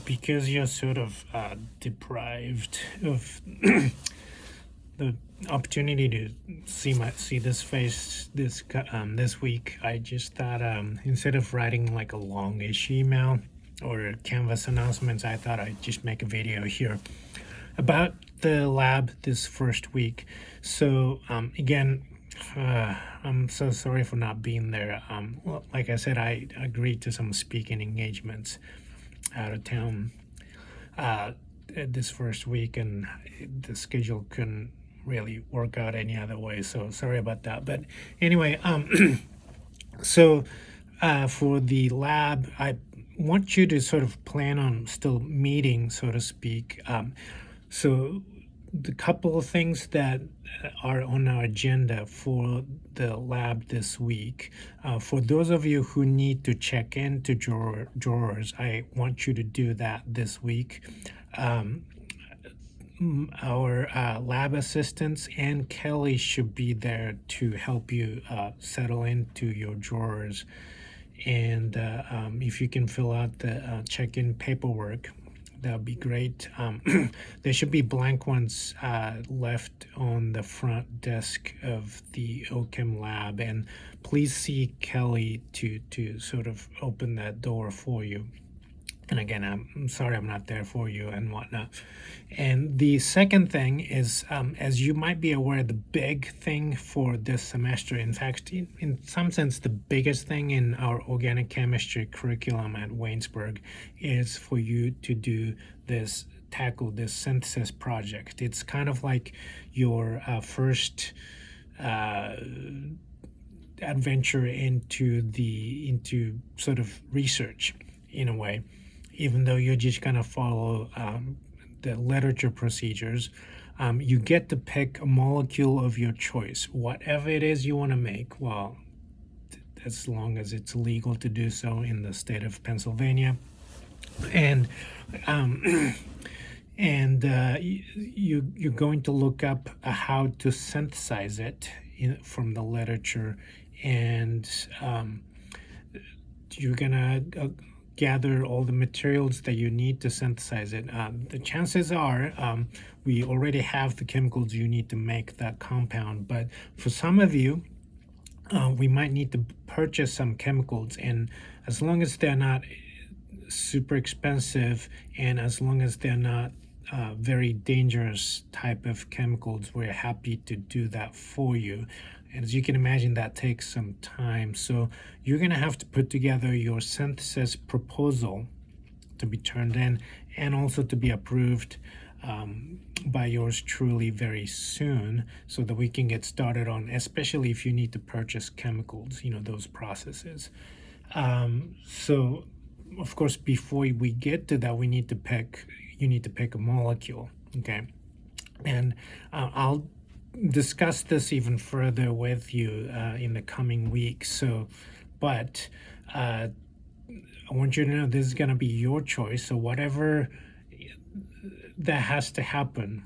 because you're sort of deprived of the opportunity to see this face this week, I just thought instead of writing like a longish email or Canvas announcements, I thought I'd just make a video here about the lab this first week. So again, I'm so sorry for not being there. Well, like I said, I agreed to some speaking engagements out of town this first week, and the schedule couldn't really work out any other way. So sorry about that. But anyway, so for the lab, I want you to sort of plan on still meeting, so to speak. So the couple of things that are on our agenda for the lab this week, for those of you who need to check into drawers, I want you to do that this week. Our lab assistants and Kelly should be there to help you settle into your drawers. And if you can fill out the check-in paperwork, that would be great. There should be blank ones left on the front desk of the OChem lab, and please see Kelly to sort of open that door for you. And again, I'm sorry I'm not there for you and whatnot. And the second thing is, as you might be aware, the big thing for this semester, in fact, in some sense, the biggest thing in our organic chemistry curriculum at Waynesburg is for you to tackle this synthesis project. It's kind of like your first adventure into sort of research in a way, even though you're just going to follow the literature procedures. You get to pick a molecule of your choice, whatever it is you want to make. Well, as long as it's legal to do so in the state of Pennsylvania. And you're going to look up how to synthesize it from the literature, and you're gonna gather all the materials that you need to synthesize it. The chances are we already have the chemicals you need to make that compound, but for some of you, we might need to purchase some chemicals, and as long as they're not super expensive, and as long as they're not very dangerous type of chemicals, we're happy to do that for you. And as you can imagine, that takes some time. So you're going to have to put together your synthesis proposal to be turned in, and also to be approved by yours truly very soon, so that we can get started on, especially if you need to purchase chemicals, those processes. So of course, before we get to that, you need to pick a molecule, okay? And I'll discuss this even further with you in the coming weeks. So, but I want you to know this is going to be your choice. So whatever that has to happen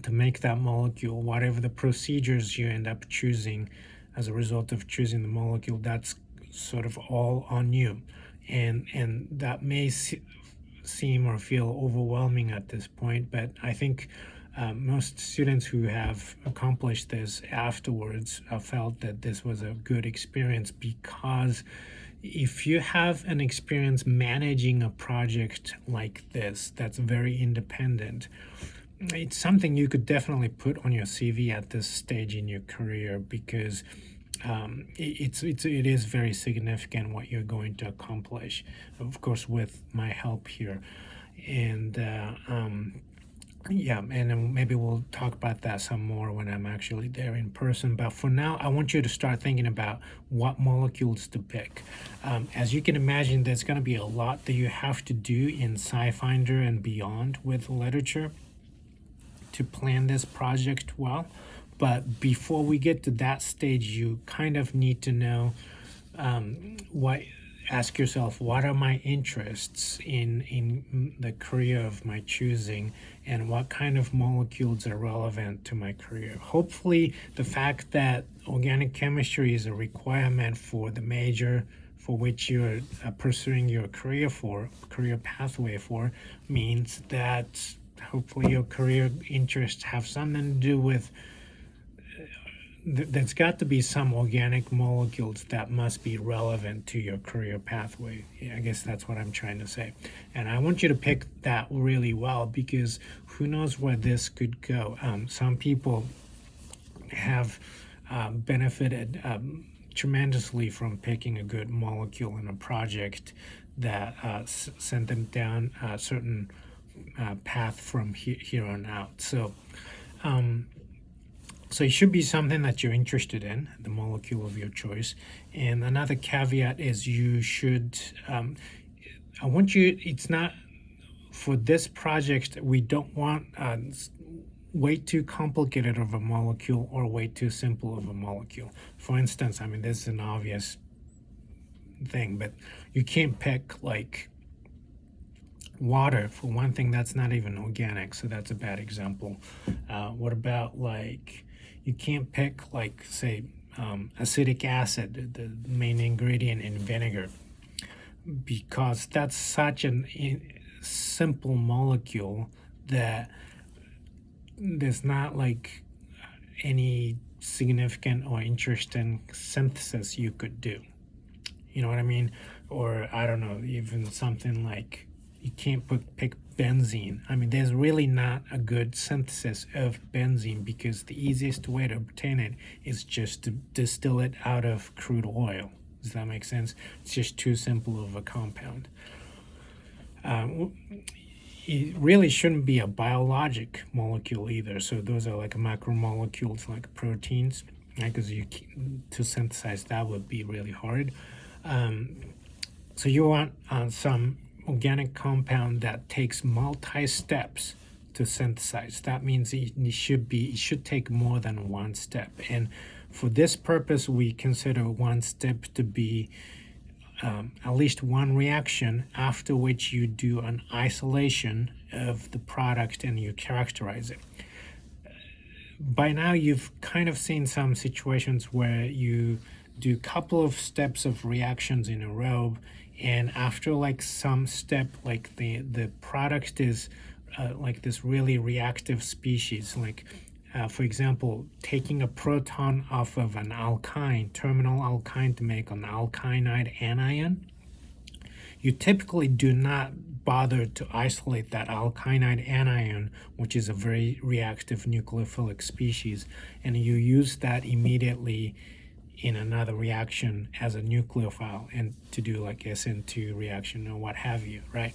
to make that molecule, whatever the procedures you end up choosing as a result of choosing the molecule, that's sort of all on you. And that may seem or feel overwhelming at this point, but I think most students who have accomplished this afterwards felt that this was a good experience, because if you have an experience managing a project like this that's very independent, it's something you could definitely put on your CV at this stage in your career, because it is very significant what you're going to accomplish, of course, with my help here. And yeah, and then maybe we'll talk about that some more when I'm actually there in person. But for now, I want you to start thinking about what molecules to pick. As you can imagine, there's going to be a lot that you have to do in SciFinder and beyond with literature to plan this project well. But before we get to that stage, you kind of need to know ask yourself, what are my interests in the career of my choosing, and what kind of molecules are relevant to my career. Hopefully, the fact that organic chemistry is a requirement for the major for which you're pursuing your career pathway for, means that hopefully your career interests have something to do with there's got to be some organic molecules that must be relevant to your career pathway. I guess that's what I'm trying to say. And I want you to pick that really well, because who knows where this could go. Some people have benefited tremendously from picking a good molecule in a project that sent them down a certain path from here on out. So it should be something that you're interested in, the molecule of your choice. And another caveat is you should, I want you, it's not, for this project, we don't want way too complicated of a molecule or way too simple of a molecule. For instance, I mean, this is an obvious thing, but you can't pick like water for one thing. That's not even organic, so that's a bad example. What about like, you can't pick like, say, acidic acid, the main ingredient in vinegar, because that's such a simple molecule that there's not like any significant or interesting synthesis you could do. You know what I mean? Or I don't know, even something like, you can't pick benzene. I mean, there's really not a good synthesis of benzene, because the easiest way to obtain it is just to distill it out of crude oil. Does that make sense? It's just too simple of a compound. It really shouldn't be a biologic molecule either. So those are like macromolecules, like proteins, because to synthesize that would be really hard. So you want some organic compound that takes multi-steps to synthesize. That means it should take more than one step. And for this purpose, we consider one step to be at least one reaction, after which you do an isolation of the product and you characterize it. By now, you've kind of seen some situations where you do a couple of steps of reactions in a row, and after like some step, like the product is like this really reactive species, like for example, taking a proton off of an alkyne, terminal alkyne, to make an alkynide anion. You typically do not bother to isolate that alkynide anion, which is a very reactive nucleophilic species, and you use that immediately in another reaction as a nucleophile, and to do like SN2 reaction or what have you, right?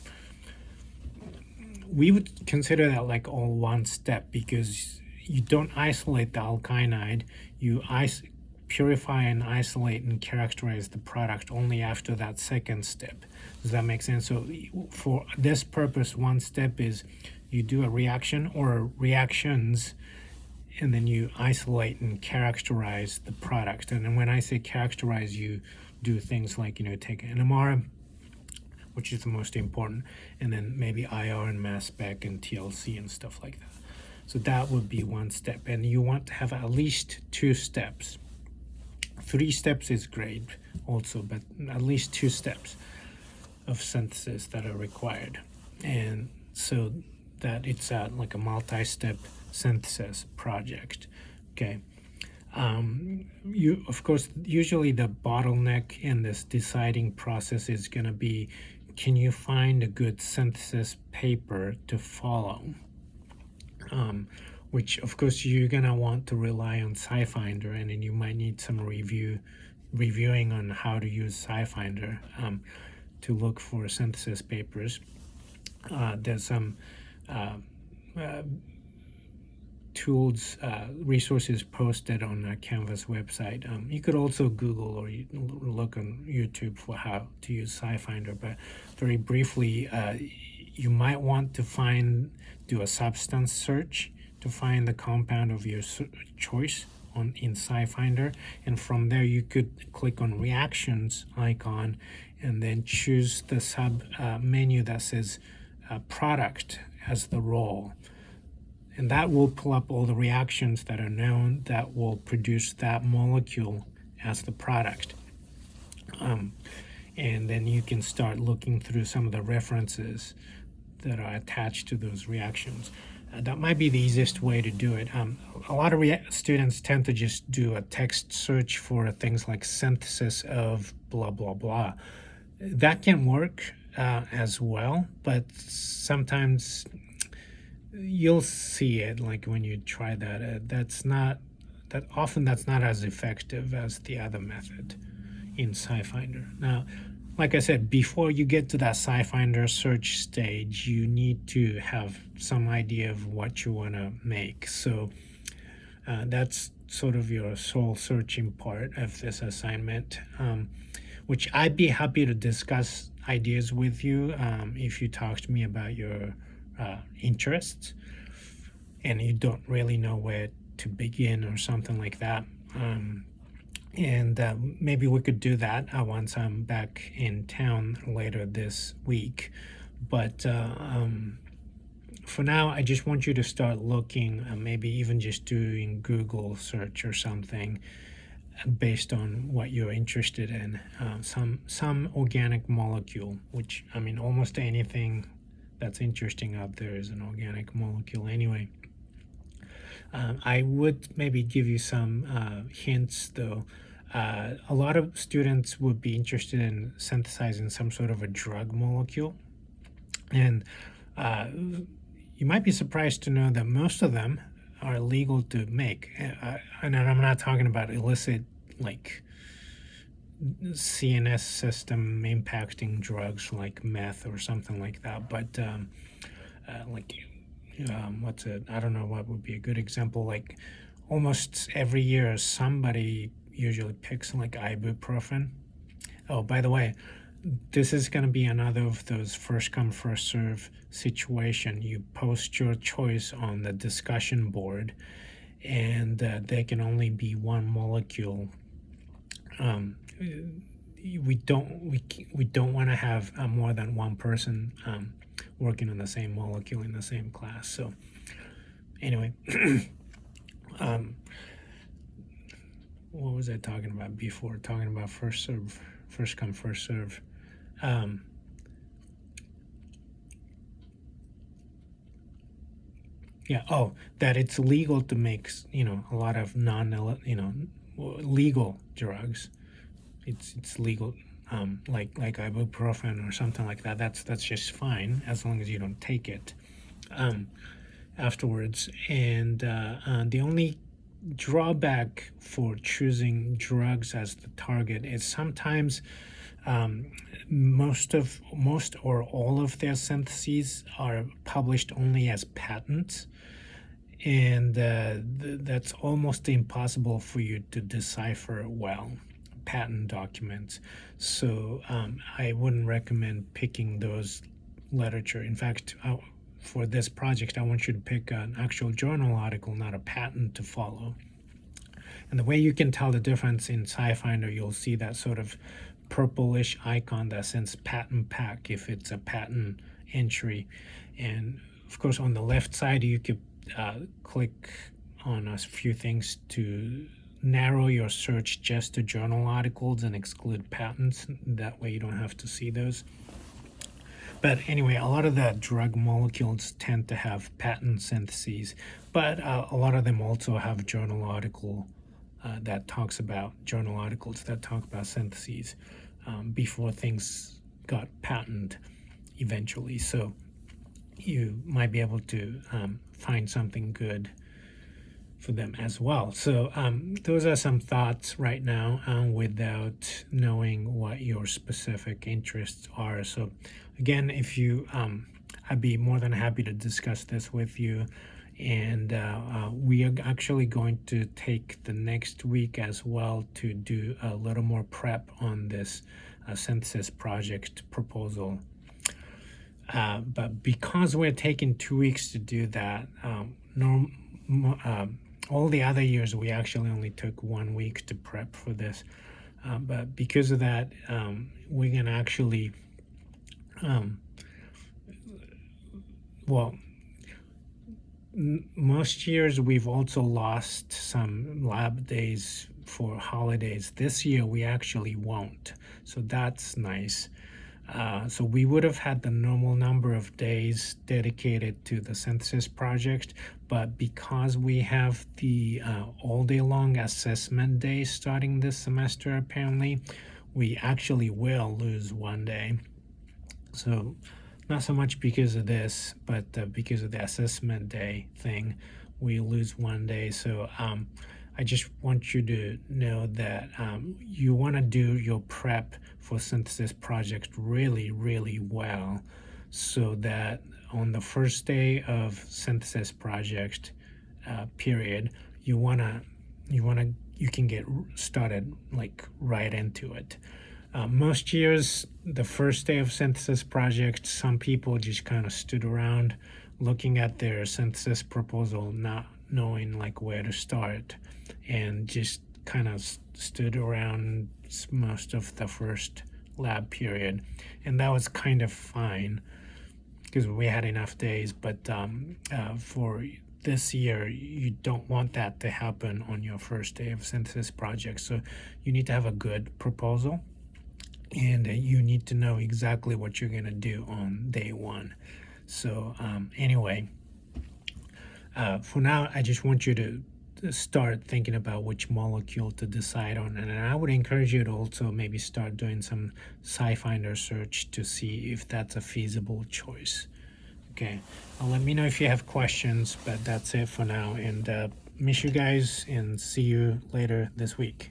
We would consider that like all one step, because you don't isolate the alkynide, you purify and isolate and characterize the product only after that second step. Does that make sense? So for this purpose, one step is you do a reaction or reactions, and then you isolate and characterize the product. And then when I say characterize, you do things like, take NMR, which is the most important, and then maybe IR and mass spec and TLC and stuff like that. So that would be one step. And you want to have at least 2 steps. 3 steps is great also, but at least 2 steps of synthesis that are required. And so that it's like a multi-step synthesis project. Okay. You, of course, usually the bottleneck in this deciding process is going to be, can you find a good synthesis paper to follow? Which of course you're going to want to rely on SciFinder, and then you might need some reviewing on how to use SciFinder to look for synthesis papers. There's some tools, resources posted on Canvas website. You could also Google or look on YouTube for how to use SciFinder, but very briefly, you might want to do a substance search to find the compound of your choice in SciFinder, and from there you could click on reactions icon and then choose the sub menu that says product as the role. And that will pull up all the reactions that are known that will produce that molecule as the product. and then you can start looking through some of the references that are attached to those reactions. That might be the easiest way to do it. A lot of students tend to just do a text search for things like synthesis of blah, blah, blah. That can work as well, but sometimes you'll see it like when you try that. That's not as effective as the other method in SciFinder. Now, like I said, before you get to that SciFinder search stage, you need to have some idea of what you want to make. So that's sort of your soul searching part of this assignment, which I'd be happy to discuss ideas with you if you talk to me about your interests and you don't really know where to begin or something like that. And maybe we could do that once I'm back in town later this week. But for now, I just want you to start looking, maybe even just doing Google search or something based on what you're interested in. Some organic molecule, which I mean, almost anything that's interesting out there is an organic molecule anyway. I would maybe give you some hints though. A lot of students would be interested in synthesizing some sort of a drug molecule. And you might be surprised to know that most of them are legal to make. And I'm not talking about illicit, like CNS system impacting drugs like meth or something like that, but like what's it? I don't know what would be a good example. Like almost every year, somebody usually picks like ibuprofen. Oh, by the way, this is going to be another of those first come first serve situation. You post your choice on the discussion board, and there can only be one molecule. We don't want to have more than one person working on the same molecule in the same class. So anyway, what was I talking about before? Talking about first come first serve. Yeah. Oh, that it's legal to make a lot of legal drugs. It's legal, like ibuprofen or something like that. That's just fine as long as you don't take it afterwards. And the only drawback for choosing drugs as the target is sometimes most or all of their syntheses are published only as patents, and that's almost impossible for you to decipher well patent documents. So I wouldn't recommend picking those literature. In fact, for this project, I want you to pick an actual journal article, not a patent to follow. And the way you can tell the difference in SciFinder, you'll see that sort of purplish icon that says patent pack if it's a patent entry. And of course, on the left side, you could click on a few things to narrow your search just to journal articles and exclude patents. That way you don't have to see those. But anyway, a lot of the drug molecules tend to have patent syntheses, but a lot of them also have journal articles that talk about syntheses before things got patented eventually. So you might be able to find something good for them as well. So those are some thoughts right now without knowing what your specific interests are. So again, if you, I'd be more than happy to discuss this with you. And we are actually going to take the next week as well to do a little more prep on this synthesis project proposal. But because we're taking 2 weeks to do that, all the other years we actually only took 1 week to prep for this. But because of that, we're going to actually, most years we've also lost some lab days for holidays. This year we actually won't, so that's nice. So we would have had the normal number of days dedicated to the synthesis project, but because we have the all day long assessment day starting this semester, apparently, we actually will lose one day. So not so much because of this, but because of the assessment day thing, we lose one day. So I just want you to know that you want to do your prep for synthesis project really, really well, so that on the first day of synthesis project period, you can get started like right into it. Most years, the first day of synthesis project, some people just kind of stood around looking at their synthesis proposal, not knowing like where to start, and just kind of stood around most of the first lab period. And that was kind of fine because we had enough days. But for this year, you don't want that to happen on your first day of synthesis project. So you need to have a good proposal, and you need to know exactly what you're going to do on day one. So anyway, for now, I just want you to start thinking about which molecule to decide on, and I would encourage you to also maybe start doing some SciFinder search to see if that's a feasible choice. Okay, let me know if you have questions, but that's it for now, and miss you guys, and see you later this week.